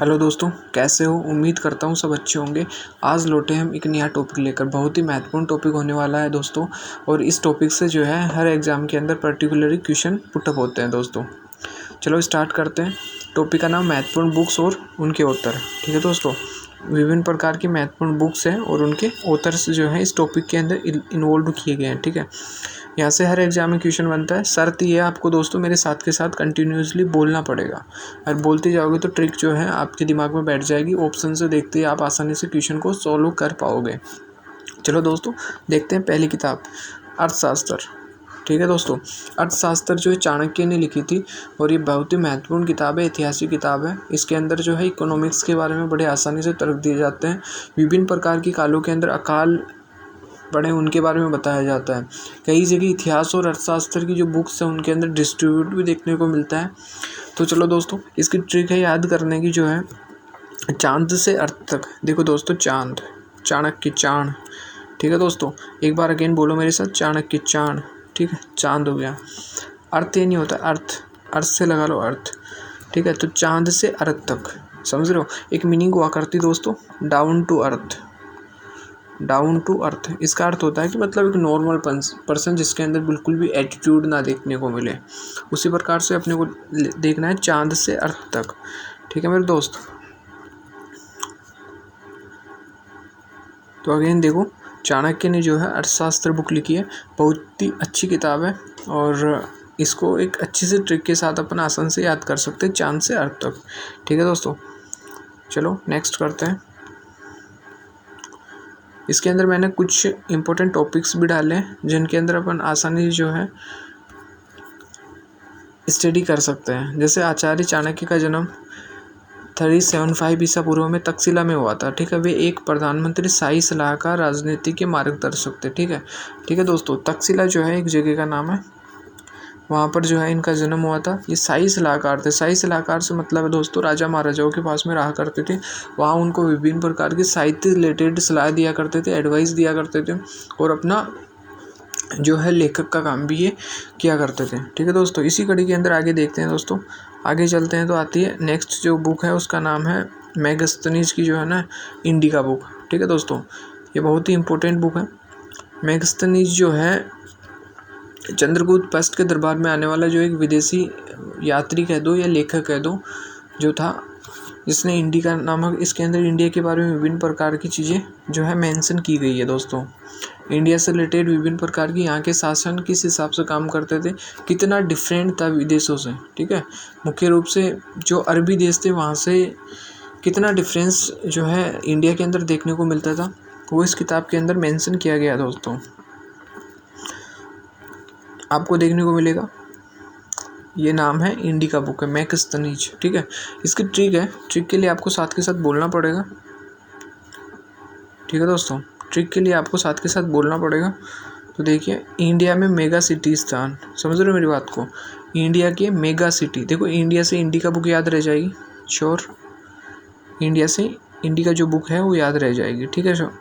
Hello दोस्तों, कैसे हो? उम्मीद करता हूँ सब अच्छे होंगे। आज लौटे हम एक नया टॉपिक लेकर। बहुत ही महत्वपूर्ण टॉपिक होने वाला है दोस्तों, और इस टॉपिक से जो है हर एग्ज़ाम के अंदर पर्टिकुलरली क्वेश्चन पुटअप होते हैं दोस्तों। चलो स्टार्ट करते हैं। टॉपिक का नाम महत्वपूर्ण बुक्स और उनके ऑथर। ठीक है दोस्तों, विभिन्न प्रकार की महत्वपूर्ण बुक्स हैं और उनके ऑथर्स जो हैं इस टॉपिक के अंदर इन्वॉल्व किए गए हैं। ठीक है, यहाँ से हर एग्जाम में क्वेश्चन बनता है। शर्त ये है आपको दोस्तों मेरे साथ के साथ कंटिन्यूसली बोलना पड़ेगा। और बोलते जाओगे तो ट्रिक जो है आपके दिमाग में बैठ जाएगी। ऑप्शन से देखते ही आप आसानी से क्वेश्चन को सॉल्व कर पाओगे। चलो दोस्तों देखते हैं पहली किताब, अर्थशास्त्र। ठीक है दोस्तों, अर्थशास्त्र जो है चाणक्य ने लिखी थी और ये बहुत ही महत्वपूर्ण किताब है, ऐतिहासिक किताब है। इसके अंदर जो है इकोनॉमिक्स के बारे में बड़े आसानी से तर्क दिए जाते हैं। विभिन्न प्रकार की कालों के अंदर अकाल पढ़े उनके बारे में बताया जाता है। कई जगह इतिहास और अर्थशास्त्र की जो बुक्स हैं उनके अंदर डिस्ट्रीब्यूट भी देखने को मिलता है। तो चलो दोस्तों, इसकी ट्रिक है याद करने की जो है चांद से अर्थ तक। देखो दोस्तों, चांद, चाणक्य, चाण। ठीक है दोस्तों, एक बार अगेन बोलो मेरे साथ, चाणक्य, चाण। ठीक है, चांद हो गया। अर्थ ये नहीं होता, अर्थ, अर्थ से लगा लो अर्थ। ठीक है, तो चांद से अर्थ तक, समझ रहे हो? एक मीनिंग हुआ करती दोस्तों, down to earth. Down to earth इसका अर्थ होता है कि मतलब एक नॉर्मल पर्सन जिसके अंदर बिल्कुल भी एटीट्यूड ना देखने को मिले। उसी प्रकार से अपने को देखना है चांद से अर्थ तक। ठीक है मेरे दोस्त, तो अगेन देखो, चाणक्य ने जो है अर्थशास्त्र बुक लिखी है। बहुत ही अच्छी किताब है और इसको एक अच्छी सी ट्रिक के साथ अपन आसान से याद कर सकते हैं, चांद से अर्थ तक। ठीक है दोस्तों, चलो नेक्स्ट करते हैं। इसके अंदर मैंने कुछ इम्पोर्टेंट टॉपिक्स भी डाले हैं जिनके अंदर अपन आसानी जो है स्टडी कर सकते हैं। जैसे आचार्य चाणक्य का जन्म 375 ईसा पूर्व में तक्षशिला में हुआ था। ठीक है, वे एक प्रधानमंत्री, शाही सलाहकार, राजनीति के मार्गदर्शक थे। ठीक है दोस्तों, तक्षशिला जो है एक जगह का नाम है, वहाँ पर जो है इनका जन्म हुआ था। ये शाही सलाहकार थे। शाही सलाहकार से मतलब है दोस्तों राजा महाराजाओं के पास में रहा करते थे। वहाँ उनको विभिन्न प्रकार की साहित्य रिलेटेड सलाह दिया करते थे, एडवाइस दिया करते थे, और अपना जो है लेखक का काम भी ये किया करते थे। ठीक है दोस्तों, इसी कड़ी के अंदर आगे देखते हैं दोस्तों। आगे चलते हैं तो आती है नेक्स्ट जो बुक है उसका नाम है मेगास्थनीज की जो है ना इंडिका बुक। ठीक है दोस्तों, ये बहुत ही इंपॉर्टेंट बुक है। मेगास्थनीज जो है चंद्रगुप्त फर्स्ट के दरबार में आने वाला जो एक विदेशी यात्री कह दो या लेखक कह दो जो था, जिसने इंडिका नामक, इसके अंदर इंडिया के बारे में विभिन्न प्रकार की चीज़ें जो है मेंशन की गई है दोस्तों। इंडिया से रिलेटेड विभिन्न प्रकार की यहाँ के शासन किस हिसाब से काम करते थे, कितना डिफरेंट था विदेशों से। ठीक है, मुख्य रूप से जो अरबी देश थे वहाँ से कितना डिफरेंस जो है इंडिया के अंदर देखने को मिलता था, वो इस किताब के अंदर मेंशन किया गया दोस्तों, आपको देखने को मिलेगा। ये नाम है इंडिका बुक है, मेगास्थनीज। ठीक है, इसकी ट्रिक है, ट्रिक के लिए आपको साथ के साथ बोलना पड़ेगा। ठीक है दोस्तों, ट्रिक के लिए आपको साथ के साथ बोलना पड़ेगा। तो देखिए, इंडिया में मेगा सिटी स्थान, समझ रहे हो मेरी बात को? इंडिया के मेगा सिटी, देखो इंडिया से इंडिका बुक याद रह जाएगी, श्योर। इंडिया से इंडिका जो बुक है वो याद रह जाएगी। ठीक है श्योर,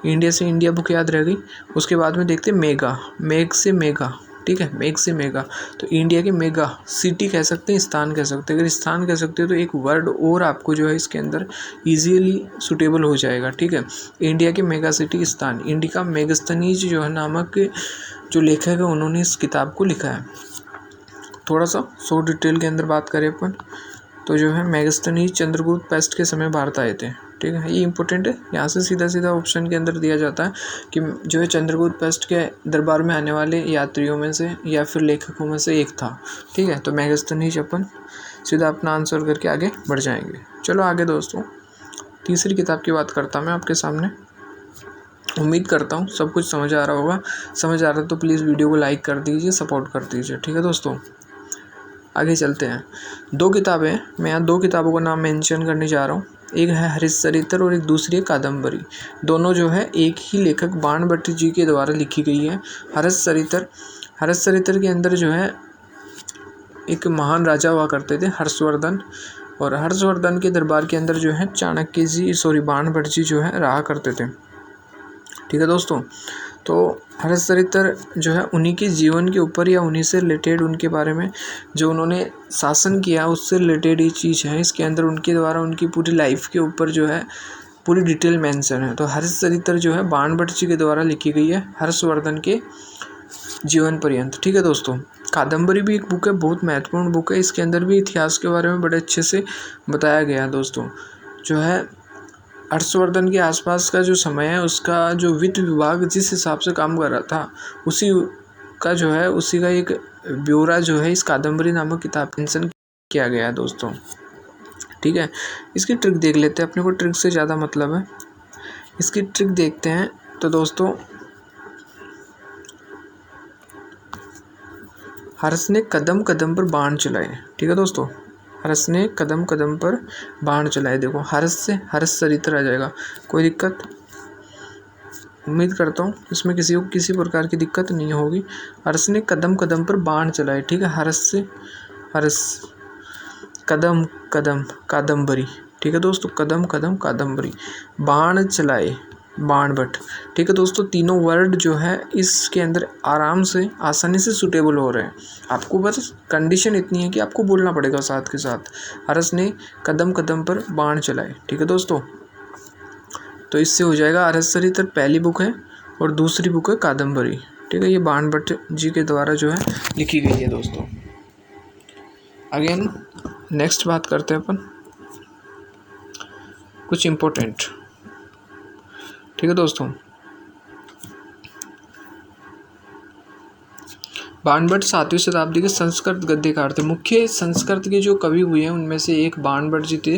इंडिया से इंडिया बुक याद रह गई। उसके बाद में देखते मेगा, मेग से मेगा। ठीक है, मेग से मेगा, तो इंडिया के मेगा सिटी कह सकते हैं, स्थान कह सकते हैं। अगर स्थान कह सकते हो तो एक वर्ड और आपको जो है इसके अंदर इजीली सुटेबल हो जाएगा। ठीक है, इंडिया के मेगा सिटी स्थान, इंडिका मेगास्थनीज जो है नामक जो लेखक है उन्होंने इस किताब को लिखा है। थोड़ा सा शॉर्ट डिटेल के अंदर बात करें अपन तो जो है मेगास्थनीज चंद्रगुप्त फर्स्ट के समय भारत आए थे। ठीक है, ये इंपॉर्टेंट है। यहाँ से सीधा सीधा ऑप्शन के अंदर दिया जाता है कि जो है चंद्रगुप्त फर्स्ट के दरबार में आने वाले यात्रियों में से या फिर लेखकों में से एक था। ठीक है, तो मेगास्थनीज अपन सीधा अपना आंसर करके आगे बढ़ जाएंगे। चलो आगे दोस्तों, तीसरी किताब की बात करता मैं आपके सामने। उम्मीद करता हूँ सब कुछ समझ आ रहा होगा। समझ आ रहा है तो प्लीज़ वीडियो को लाइक कर दीजिए, सपोर्ट कर दीजिए। ठीक है दोस्तों, आगे चलते हैं। दो किताबें, मैं यहाँ दो किताबों का नाम मेंशन करने जा रहा हूँ। एक है हरिश्चरित्र और एक दूसरी है कादम्बरी। दोनों जो है एक ही लेखक बाणभट्ट जी के द्वारा लिखी गई है। हरिश्चरित्र के अंदर जो है एक महान राजा हुआ करते थे, हर्षवर्धन, और हर्षवर्धन के दरबार के अंदर जो है बाणभट्ट जी जो है रहा करते थे। ठीक है दोस्तों, तो हर्षचरित्र जो है उन्हीं के जीवन के ऊपर या उन्हीं से रिलेटेड, उनके बारे में जो उन्होंने शासन किया उससे रिलेटेड ये चीज़ है। इसके अंदर उनके द्वारा उनकी पूरी लाइफ के ऊपर जो है पूरी डिटेल मेंशन है। तो हर्षचरित्र जो है बाणभट्ट जी के द्वारा लिखी गई है हर्षवर्धन के जीवन पर्यंत। ठीक है दोस्तों, कादम्बरी भी एक बुक है, बहुत महत्वपूर्ण बुक है। इसके अंदर भी इतिहास के बारे में बड़े अच्छे से बताया गया है दोस्तों। जो है हर्षवर्धन के आसपास का जो समय है, उसका जो वित्त विभाग जिस हिसाब से काम कर रहा था उसी का जो है उसी का एक ब्यौरा जो है इस कादम्बरी नामक किताब मेंशन किया गया है दोस्तों। ठीक है, इसकी ट्रिक देख लेते हैं, अपने को ट्रिक से ज़्यादा मतलब है। इसकी ट्रिक देखते हैं तो दोस्तों, हर्ष ने कदम कदम पर बाण चलाए। ठीक है दोस्तों, हर्ष ने कदम कदम पर बाण चलाए। देखो हर्ष से हर्षचरित्र आ जाएगा, कोई दिक्कत, उम्मीद करता हूँ इसमें किसी को किसी प्रकार की दिक्कत नहीं होगी। हर्ष ने कदम कदम पर बाण चलाए। ठीक है, हर्ष से हर्ष, कदम कदम कादम्बरी। ठीक है दोस्तों, कदम कदम कादम्बरी, बाण चलाए बाणभट्ट। ठीक है दोस्तों, तीनों वर्ड जो है इसके अंदर आराम से आसानी से सूटेबल हो रहे हैं। आपको बस कंडीशन इतनी है कि आपको बोलना पड़ेगा साथ के साथ, हर्ष ने कदम कदम पर बाण चलाए। ठीक है दोस्तों, तो इससे हो जाएगा। हर्षचरित्र पहली बुक है और दूसरी बुक है कादम्बरी। ठीक है, ये बाणभट्ट जी के द्वारा जो है लिखी गई है दोस्तों। अगेन नेक्स्ट बात करते हैं अपन कुछ इम्पोर्टेंट। ठीक है दोस्तों, बाणभट्ट 7वीं शताब्दी के संस्कृत गद्यकार थे। मुख्य संस्कृत के जो कवि हुए हैं उनमें से एक बाणभट्ट जी थे,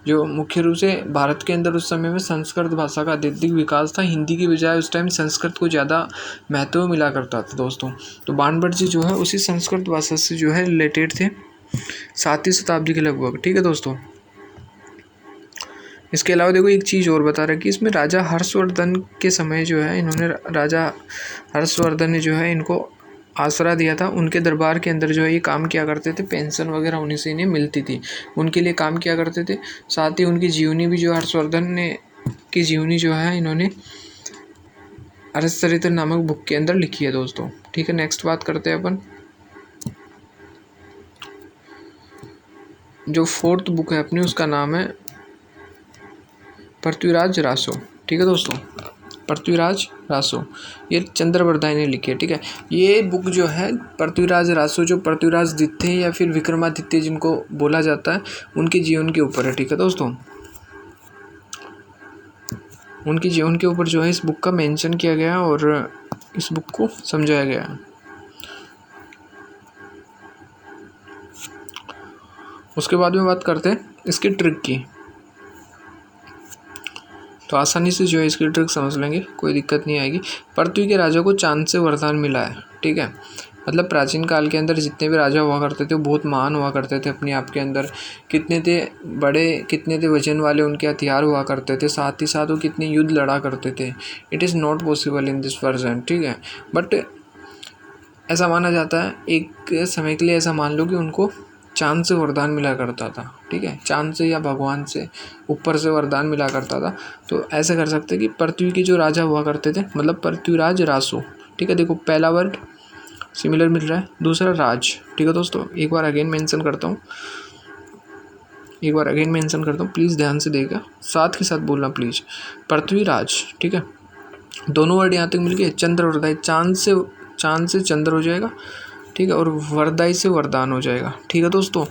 जो मुख्य रूप से भारत के अंदर उस समय में संस्कृत भाषा का अत्यधिक विकास था। हिंदी की बजाय उस टाइम संस्कृत को ज़्यादा महत्व मिला करता था दोस्तों। तो बाणभट्ट जी जो है उसी संस्कृत भाषा से जो है रिलेटेड थे, 7वीं शताब्दी के लगभग। ठीक है दोस्तों, इसके अलावा देखो एक चीज़ और बता रहा है कि इसमें राजा हर्षवर्धन के समय जो है इन्होंने, राजा हर्षवर्धन ने जो है इनको आसरा दिया था। उनके दरबार के अंदर जो है ये काम किया करते थे, पेंशन वगैरह उन्हीं से इन्हें मिलती थी, उनके लिए काम किया करते थे। साथ ही उनकी जीवनी भी जो हर्षवर्धन ने की जीवनी जो है इन्होंने हर्षचरित्र नामक बुक के अंदर लिखी है दोस्तों। ठीक है, नेक्स्ट बात करते हैं अपन, जो 4th बुक है अपनी उसका नाम है पृथ्वीराज रासो। ठीक है दोस्तों, पृथ्वीराज रासो, ये चंद्रवरदाई ने लिखी है। ठीक है, ये बुक जो है पृथ्वीराज रासो, जो पृथ्वीराज या फिर विक्रमादित्य जिनको बोला जाता है, उनके जीवन के ऊपर है। ठीक है दोस्तों, उनके जीवन के ऊपर जो है इस बुक का मेंशन किया गया और इस बुक को समझाया गया है। उसके बाद में बात करते हैं इसकी ट्रिक की, तो आसानी से जो है इसकी ट्रिक समझ लेंगे, कोई दिक्कत नहीं आएगी। पृथ्वी के राजा को चांद से वरदान मिला है। ठीक है, मतलब प्राचीन काल के अंदर जितने भी राजा हुआ करते थे वो बहुत महान हुआ करते थे अपने आप के अंदर, कितने थे बड़े, कितने थे वजन वाले उनके हथियार हुआ करते थे, साथ ही साथ वो कितने युद्ध लड़ा करते थे। It is not possible in this version. ठीक है, बट ऐसा माना जाता है, एक समय के लिए ऐसा मान लो कि उनको चांद से वरदान मिला करता था। ठीक है, चांद से या भगवान से ऊपर से वरदान मिला करता था। तो ऐसे कर सकते कि पृथ्वी के जो राजा हुआ करते थे, मतलब पृथ्वीराज रासो। ठीक है, देखो पहला वर्ड सिमिलर मिल रहा है, दूसरा राज। ठीक है दोस्तों, एक बार अगेन मेंशन करता हूँ, प्लीज़ ध्यान से देखा, साथ के साथ बोलना प्लीज़। पृथ्वीराज, ठीक है, दोनों वर्ड यहाँ तक मिल गए। चंद्रवरदाई, चांद से चंद्र हो जाएगा। ठीक है, और वरदाई से वरदान हो जाएगा। ठीक है दोस्तों,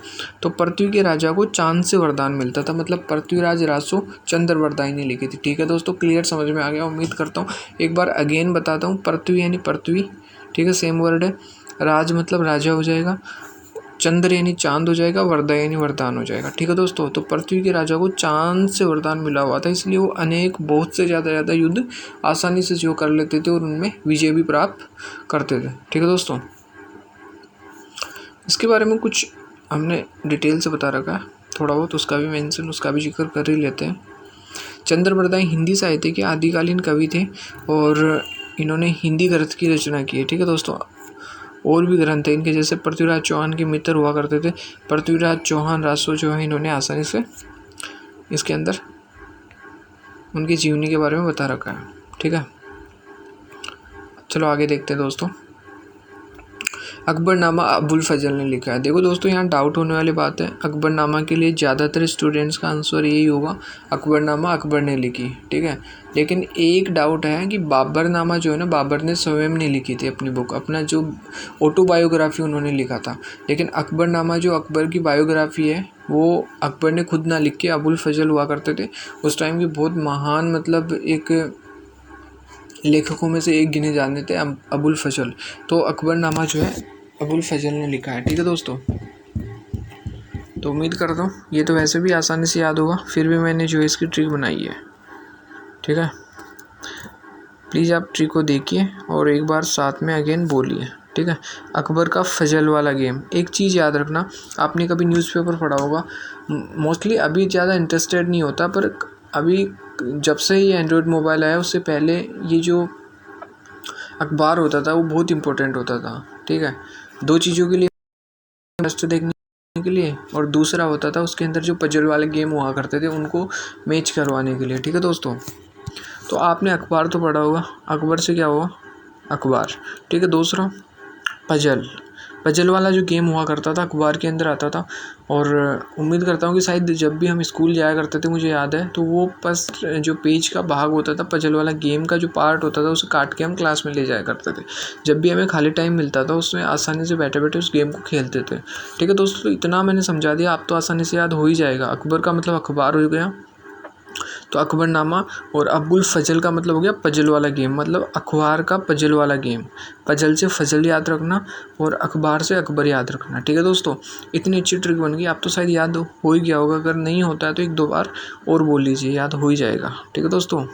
तो पृथ्वी के राजा को चांद से वरदान मिलता था, मतलब पृथ्वीराज रासो चंद्रवरदाई ने लिखी थी। ठीक है दोस्तों, क्लियर समझ में आ गया उम्मीद करता हूँ। एक बार अगेन बताता हूँ, पृथ्वी यानी पृथ्वी, ठीक है, सेम वर्ड है। राज मतलब राजा हो जाएगा, चंद्र यानी चांद हो जाएगा, वरदाई यानी वरदान हो जाएगा। ठीक है दोस्तों, तो पृथ्वी के राजा को चांद से वरदान मिला हुआ था, इसलिए वो बहुत से ज़्यादा युद्ध आसानी से जो कर लेते थे और उनमें विजय भी प्राप्त करते थे। ठीक है दोस्तों, इसके बारे में कुछ हमने डिटेल से बता रखा है थोड़ा बहुत, उसका भी जिक्र कर ही लेते हैं। चंद्रवरदाई हिंदी साहित्य के आदिकालीन कवि थे और इन्होंने हिंदी ग्रंथ की रचना की है। ठीक है दोस्तों, और भी ग्रंथ है इनके, जैसे पृथ्वीराज चौहान के मित्र हुआ करते थे, पृथ्वीराज चौहान रासो जो है, इन्होंने आसानी से इसके अंदर उनकी जीवनी के बारे में बता रखा है। ठीक है, चलो आगे देखते हैं दोस्तों। अकबरनामा अबुल फजल ने लिखा है। देखो दोस्तों, यहाँ डाउट होने वाली बात है। अकबरनामा के लिए ज़्यादातर स्टूडेंट्स का आंसर यही होगा, अकबरनामा अकबर ने लिखी, ठीक है। लेकिन एक डाउट है कि बाबरनामा जो है ना, बाबर ने स्वयं नहीं लिखी थी अपनी बुक, अपना जो ऑटोबायोग्राफी उन्होंने लिखा था। लेकिन अकबरनामा जो अकबर की बायोग्राफी है वो अकबर ने खुद ना लिख के अबुल फजल हुआ करते थे, उस टाइम के बहुत महान मतलब एक लेखकों में से एक गिने जाने थे अबुल फजल। तो अकबरनामा जो है अबुल फजल ने लिखा है, ठीक है दोस्तों। तो उम्मीद करता हूँ ये तो वैसे भी आसानी से याद होगा, फिर भी मैंने जो है इसकी ट्रिक बनाई है, ठीक है। प्लीज़ आप ट्रिक को देखिए और एक बार साथ में अगेन बोलिए, ठीक है। अकबर का फजल वाला गेम। एक चीज़ याद रखना, आपने कभी न्यूज़पेपर पढ़ा होगा, मोस्टली अभी ज़्यादा इंटरेस्टेड नहीं होता, पर अभी जब से ये एंड्रॉयड मोबाइल आया उससे पहले ये जो अखबार होता था वो बहुत इम्पोर्टेंट होता था, ठीक है। दो चीज़ों के लिए, इंटरेस्ट देखने के लिए, और दूसरा होता था उसके अंदर जो पजल वाले गेम हुआ करते थे उनको मैच करवाने के लिए, ठीक है दोस्तों। तो आपने अखबार तो पढ़ा होगा, अकबर से क्या हुआ अखबार, ठीक है। दूसरा पजल वाला जो गेम हुआ करता था अखबार के अंदर आता था, और उम्मीद करता हूँ कि शायद जब भी हम स्कूल जाया करते थे, मुझे याद है, तो वो फर्स्ट जो पेज का भाग होता था पजल वाला गेम का जो पार्ट होता था उसे काट के हम क्लास में ले जाया करते थे। जब भी हमें खाली टाइम मिलता था उसमें आसानी से बैठे बैठे उस गेम को खेलते थे, ठीक है दोस्तों। तो इतना मैंने समझा दिया, आप तो आसानी से याद हो ही जाएगा। अकबर का मतलब अखबार हो गया, तो अकबरनामा, और अबुल फजल का मतलब हो गया पजल वाला गेम, मतलब अखबार का पजल वाला गेम। पजल से फजल याद रखना और अखबार से अकबर याद रखना, ठीक है दोस्तों। इतनी अच्छी ट्रिक बन गई, आप तो शायद याद हो ही गया होगा, अगर नहीं होता है तो एक दो बार और बोल लीजिए, याद हो ही जाएगा, ठीक है दोस्तों।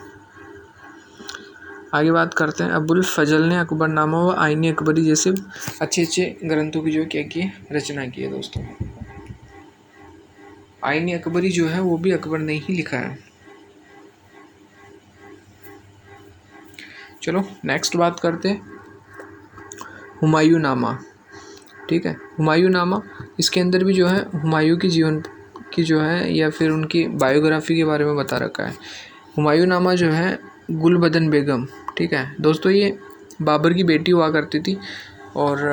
आगे बात करते हैं। अबुल फजल ने अकबरनामा व आईनी अकबरी जैसे अच्छे अच्छे ग्रंथों की जो क्या की है, रचना की है दोस्तों। आईनी अकबरी जो है वो भी अकबर ने ही लिखा है। चलो नेक्स्ट बात करते हैं हुमायूं नामा, ठीक है। हुमायूं नामा, इसके अंदर भी जो है हुमायूं की जीवन की जो है या फिर उनकी बायोग्राफी के बारे में बता रखा है। हुमायूं नामा जो है गुलबदन बेगम, ठीक है दोस्तों, ये बाबर की बेटी हुआ करती थी और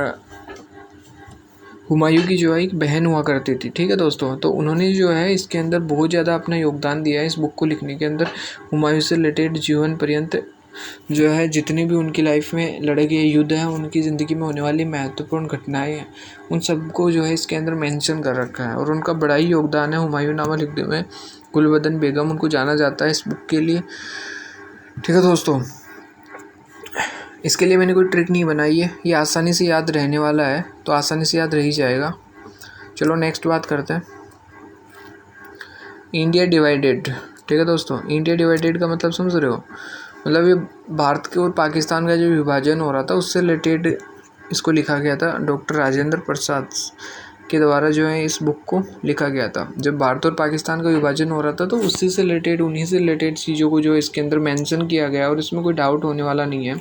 हुमायूं की जो है एक बहन हुआ करती थी, ठीक है दोस्तों। तो उन्होंने जो है इसके अंदर बहुत ज़्यादा अपना योगदान दिया है इस बुक को लिखने के अंदर। हुमायूं से रिलेटेड जीवन पर्यंत जो है जितनी भी उनकी लाइफ में लड़े गए युद्ध हैं, उनकी ज़िंदगी में होने वाली महत्वपूर्ण घटनाएं हैं, उन सबको जो है इसके अंदर मेंशन कर रखा है, और उनका बड़ा ही योगदान है हुमायूं नामा लिखने में। गुलबदन बेगम उनको जाना जाता है इस बुक के लिए, ठीक है दोस्तों। इसके लिए मैंने कोई ट्रिक नहीं बनाई है, ये आसानी से याद रहने वाला है, तो आसानी से याद रह ही जाएगा। चलो नेक्स्ट बात करते हैं इंडिया डिवाइडेड, ठीक है दोस्तों। इंडिया डिवाइडेड का मतलब समझ रहे हो, मतलब ये भारत के और पाकिस्तान का जो विभाजन हो रहा था उससे रिलेटेड इसको लिखा गया था। डॉक्टर राजेंद्र प्रसाद के द्वारा जो है इस बुक को लिखा गया था। जब भारत और पाकिस्तान का विभाजन हो रहा था तो उसी से रिलेटेड, उन्हीं से रिलेटेड चीज़ों को जो इसके अंदर मेंशन किया गया, और इसमें कोई डाउट होने वाला नहीं है।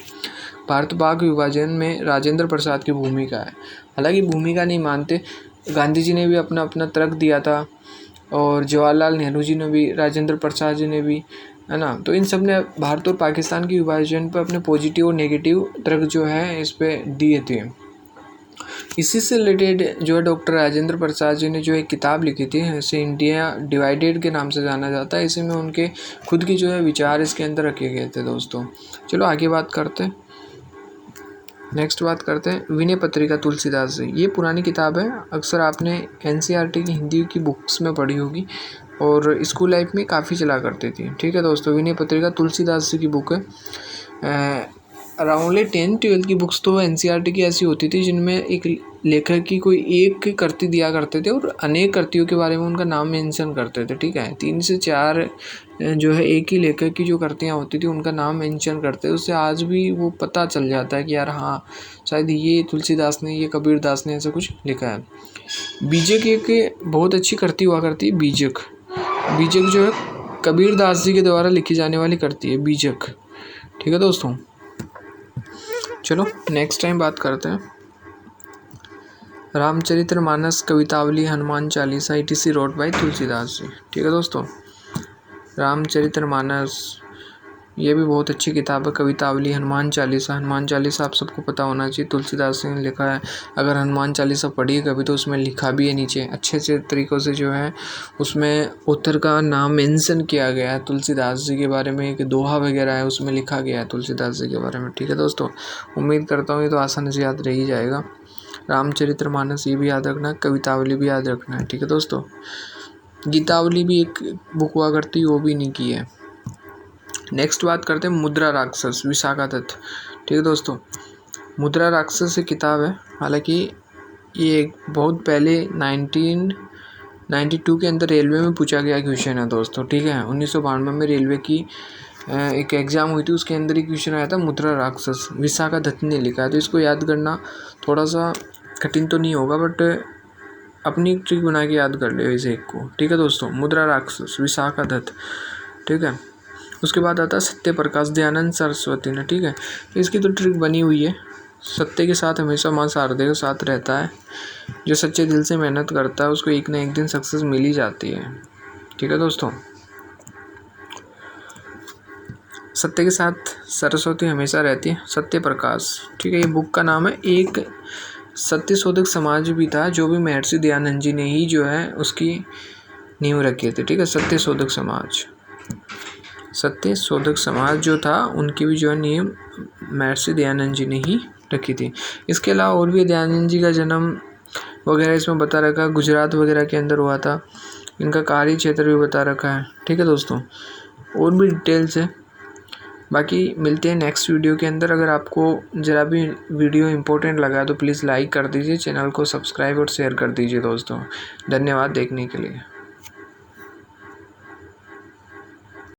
भारत पाक विभाजन में राजेंद्र प्रसाद की भूमिका है। हालांकि भूमिका नहीं मानते, गांधी जी ने भी अपना अपना तर्क दिया था, और जवाहरलाल नेहरू जी ने भी, राजेंद्र प्रसाद जी ने भी, है ना। तो इन सब ने भारत और पाकिस्तान के विभाजन पर अपने पॉजिटिव और नेगेटिव तर्क जो है इस पे दिए थे। इसी से रिलेटेड जो है डॉक्टर राजेंद्र प्रसाद जी ने जो एक किताब लिखी थी, इसे इंडिया डिवाइडेड के नाम से जाना जाता है। इसी में उनके खुद की जो है विचार इसके अंदर रखे गए थे दोस्तों। चलो आगे बात करते हैं, नेक्स्ट बात करते हैं विनय पत्रिका तुलसीदास जी। ये पुरानी किताब है, अक्सर आपने एनसीईआरटी की हिंदी की बुक्स में पढ़ी होगी और स्कूल लाइफ में काफ़ी चला करती थी, ठीक है दोस्तों। विनय पत्रिका तुलसीदास जी की बुक है। अराउंडली 10-12 की बुक्स तो एनसीईआरटी की ऐसी होती थी जिनमें एक लेखक की कोई एक कृति दिया करते थे और अनेक कृतियों के बारे में उनका नाम मेंशन करते थे, ठीक है। 3 से 4 जो है एक ही लेखक की जो कृतियाँ होती थी उनका नाम मेंशन करते थे। उससे आज भी वो पता चल जाता है कि यार हाँ, शायद ये तुलसीदास ने, ये कबीरदास ने ऐसा कुछ लिखा है। बीजक एक बहुत अच्छी कृति हुआ करती है। बीजक जो है कबीरदास जी के द्वारा लिखी जाने वाली कृति है बीजक, ठीक है दोस्तों। चलो नेक्स्ट टाइम बात करते हैं Ramcharitmanas, Kavitavali, Hanuman Chalisa ETC wrote by Tulsidas ji, ठीक है दोस्तों। रामचरितमानस, ये भी बहुत अच्छी किताब है। कवितावली, हनुमान चालीसा। हनुमान चालीसा आप सबको पता होना चाहिए, तुलसीदास ने लिखा है। अगर हनुमान चालीसा पढ़ी है कभी तो उसमें लिखा भी है नीचे अच्छे अच्छे तरीक़ों से जो है उसमें ऑथर का नाम मेंशन किया गया है। तुलसीदास जी के बारे में एक दोहा वगैरह है उसमें लिखा गया है तुलसीदास जी के बारे में। ठीक है दोस्तों, उम्मीद करता हूँ ये तो आसानी से याद रह ही जाएगा। रामचरितमानस ये भी याद रखना है, कवितावली भी याद रखना है। ठीक है दोस्तों, गीतावली भी एक बुक हुआ करती, वो भी नहीं की है। नेक्स्ट बात करते हैं मुद्रा राक्षस, विशाखा दत्त। ठीक है दोस्तों, मुद्रा राक्षस एक किताब है। हालांकि ये बहुत पहले 1992 के अंदर रेलवे में पूछा गया क्वेश्चन है दोस्तों। ठीक है, 1992 में रेलवे की एक एग्ज़ाम हुई थी, उसके अंदर ही क्वेश्चन आया था मुद्रा राक्षस, विशाखा दत्त ने लिखा है। तो इसको याद करना थोड़ा सा कठिन तो नहीं होगा, बट अपनी ट्रिक बना के याद कर ले इसे एक को। ठीक है दोस्तों, मुद्रा राक्षस, विशाखा दत्त। ठीक है, उसके बाद आता है सत्य प्रकाश, दयानंद सरस्वती ने। ठीक है, तो इसकी तो ट्रिक बनी हुई है। सत्य के साथ हमेशा माँ शारदे के साथ रहता है। जो सच्चे दिल से मेहनत करता है उसको एक ना एक दिन सक्सेस मिल ही जाती है। ठीक है दोस्तों, सत्य के साथ सरस्वती हमेशा रहती है। सत्य प्रकाश, ठीक है, ये बुक का नाम है। एक सत्य शोधक समाज भी था जो भी महर्षि दयानंद जी ने ही जो है उसकी नींव रखी थी। ठीक है, सत्य शोधक समाज, सत्य शोधक समाज जो था उनकी भी जो है नींव महर्षि दयानंद जी ने ही रखी थी। इसके अलावा और भी दयानंद जी का जन्म वगैरह इसमें बता रखा है, गुजरात वगैरह के अंदर हुआ था। इनका कार्य क्षेत्र भी बता रखा है। ठीक है दोस्तों, और भी डिटेल्स है। बाकी मिलते हैं नेक्स्ट वीडियो के अंदर। अगर आपको ज़रा भी वीडियो इंपॉर्टेंट लगा तो प्लीज़ लाइक कर दीजिए, चैनल को सब्सक्राइब और शेयर कर दीजिए दोस्तों। धन्यवाद देखने के लिए।